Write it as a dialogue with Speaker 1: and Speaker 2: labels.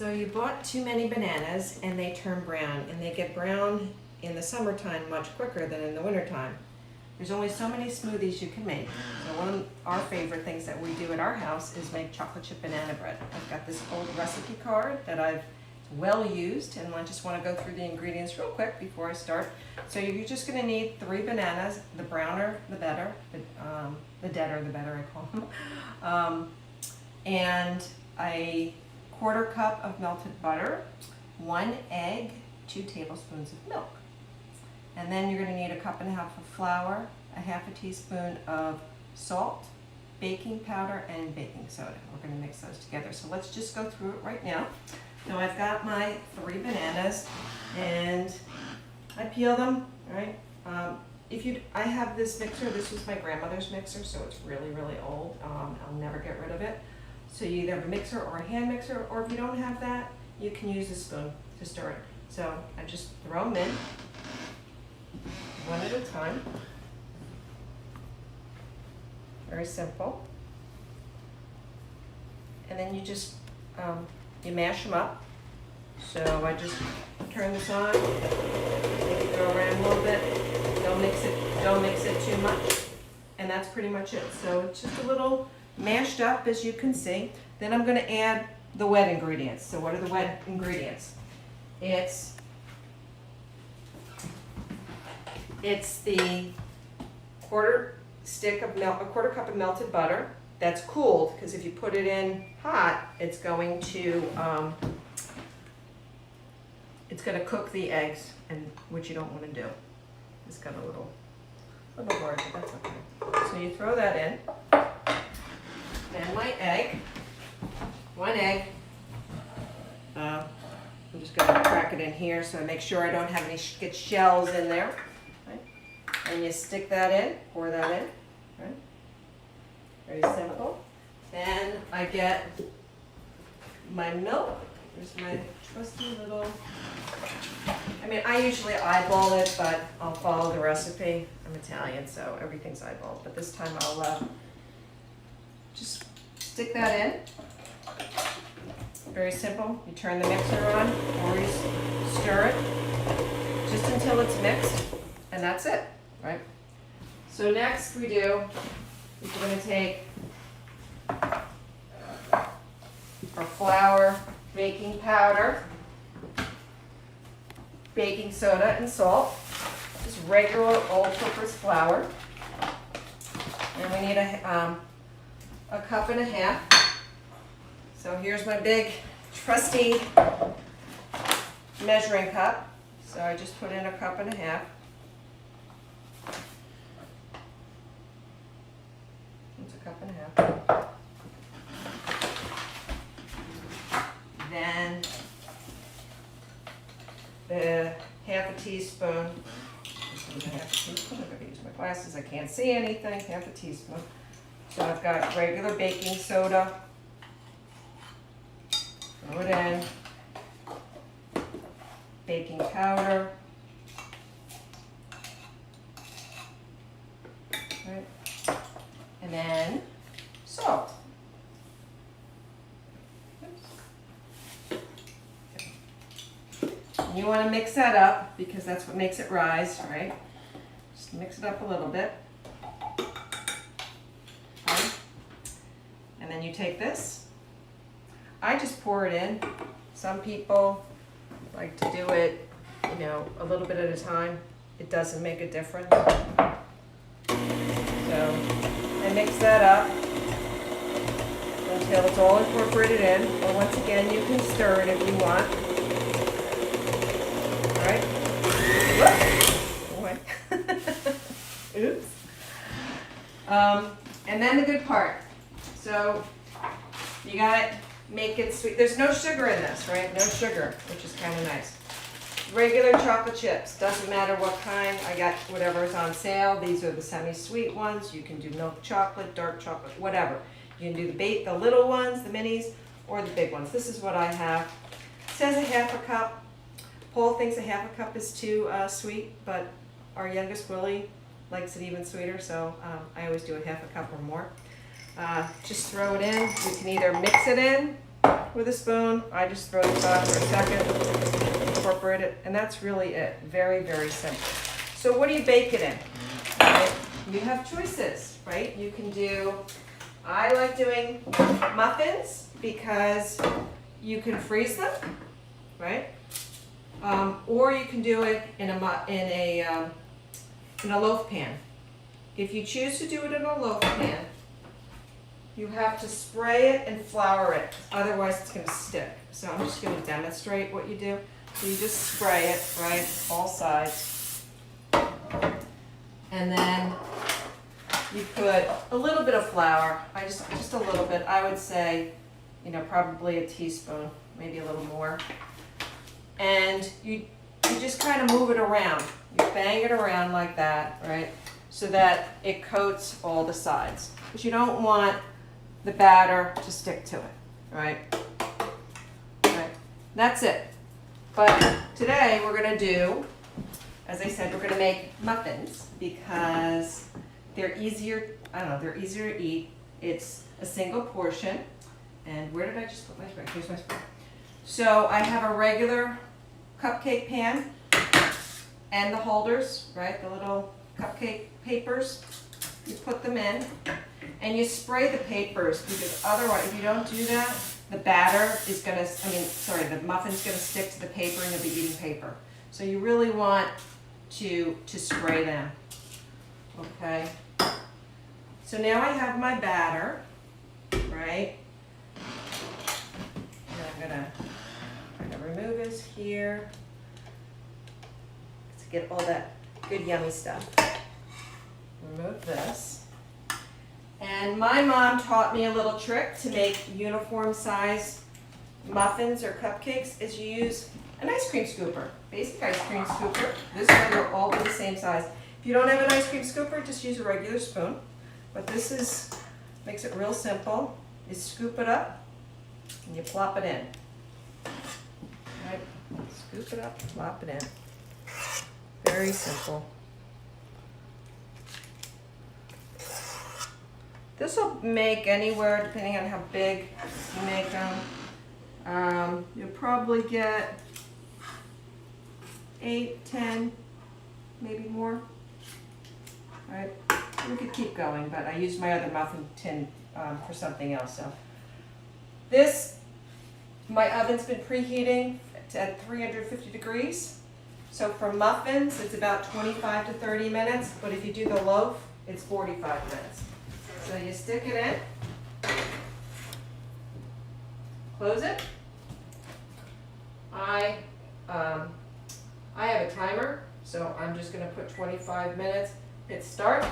Speaker 1: So you bought too many bananas and they turn brown, and they get brown in the summertime much quicker than in the wintertime. There's only so many smoothies you can make. So one of our favorite things that we do at our house is make chocolate chip banana bread. I've got this old recipe card that I've well used, and I just want to go through the ingredients real quick before I start. So you're just going to need 3 bananas. The browner the better, the deader the better, I call them. And a 1/4 cup of melted butter, 1 egg, 2 tablespoons of milk. And then you're going to need 1.5 cups of flour, 1/2 teaspoon of salt, baking powder, and baking soda. We're going to mix those together. So let's just go through it right now. Now I've got my 3 bananas, and I peel them, right? I have this mixer. This was my grandmother's mixer, so it's really, really old. I'll never get rid of it. So you either have a mixer or a hand mixer, or if you don't have that, you can use a spoon to stir it. So I just throw them in, one at a time. Very simple. And then you just, you mash them up. So I just turn this on, make it go around a little bit. Don't mix it too much. And that's pretty much it. So it's just a little mashed up, as you can see. Then I'm going to add the wet ingredients. So what are the wet ingredients? It's the 1/4 cup of melted butter. That's cooled, because if you put it in hot, it's going to cook the eggs, and which you don't want to do. It's got a little hard, but that's okay. So you throw that in. Then my egg, 1 egg. I'm just going to crack it in here so I make sure I don't have any get shells in there. Right? And you stick that in, pour that in. Right? Very simple. Then I get my milk. There's my trusty little, I usually eyeball it, but I'll follow the recipe. I'm Italian, so everything's eyeballed. But this time I'll just stick that in. Very simple. You turn the mixer on, or you stir it just until it's mixed, and that's it, right? So next we're going to take our flour, baking powder, baking soda, and salt. Just regular all-purpose flour. And we need a 1.5 cups. So here's my big trusty measuring cup. So I just put in 1.5 cups. It's 1.5 cups. Then the 1/2 teaspoon. I'm going to use my glasses. I can't see anything. 1/2 teaspoon. So I've got regular baking soda. Throw it in. Baking powder. Right. And then salt. And you want to mix that up because that's what makes it rise, right? Just mix it up a little bit. Okay. And then you take this. I just pour it in. Some people like to do it, a little bit at a time. It doesn't make a difference. So I mix that up until it's all incorporated in. Or once again, you can stir it if you want. All right. Whoops. Oops. And then the good part. So you gotta make it sweet. There's no sugar in this, right? No sugar, which is kind of nice. Regular chocolate chips, doesn't matter what kind. I got whatever's on sale. These are the semi-sweet ones. You can do milk chocolate, dark chocolate, whatever. You can do the little ones, the minis, or the big ones. This is what I have. It says 1/2 cup. Paul thinks 1/2 cup is too sweet, but our youngest Willie likes it even sweeter, so I always do 1/2 cup or more. Just throw it in. You can either mix it in with a spoon. I just throw this on for a second, incorporate it, and that's really it. Very, very simple. So what do you bake it in? Right? You have choices, right? You can do, I like doing muffins because you can freeze them, right? Or you can do it in a loaf pan. If you choose to do it in a loaf pan, you have to spray it and flour it, otherwise it's going to stick. So I'm just going to demonstrate what you do. So you just spray it, right, all sides. And then you put a little bit of flour, just a little bit. I would say, probably a teaspoon, maybe a little more. And you just kind of move it around. You bang it around like that, right, so that it coats all the sides. Because you don't want the batter to stick to it, right? Right. That's it. But today we're going to do, as I said, we're going to make muffins because they're easier, they're easier to eat. It's a single portion. And where did I just put my spoon? Here's my spoon. So I have a regular cupcake pan and the holders, right? The little cupcake papers. You put them in and you spray the papers because otherwise, if you don't do that, the batter is going to, the muffin's going to stick to the paper and you'll be eating paper. So you really want to spray them. Okay. So now I have my batter, right? And I'm gonna remove this here to get all that good yummy stuff. Remove this. And my mom taught me a little trick to make uniform size muffins or cupcakes is you use an ice cream scooper, basic ice cream scooper. This way they'll all be the same size. If you don't have an ice cream scooper, just use a regular spoon. But this makes it real simple. You scoop it up and you plop it in. Right? Scoop it up, plop it in. Very simple. This will make anywhere, depending on how big you make them. You'll probably get 8, 10, maybe more. All right, we could keep going, but I used my other muffin tin for something else. So my oven's been preheating at 350 degrees. So for muffins, it's about 25 to 30 minutes, but if you do the loaf, it's 45 minutes. So you stick it in, close it. I have a timer, so I'm just going to put 25 minutes. Hit start.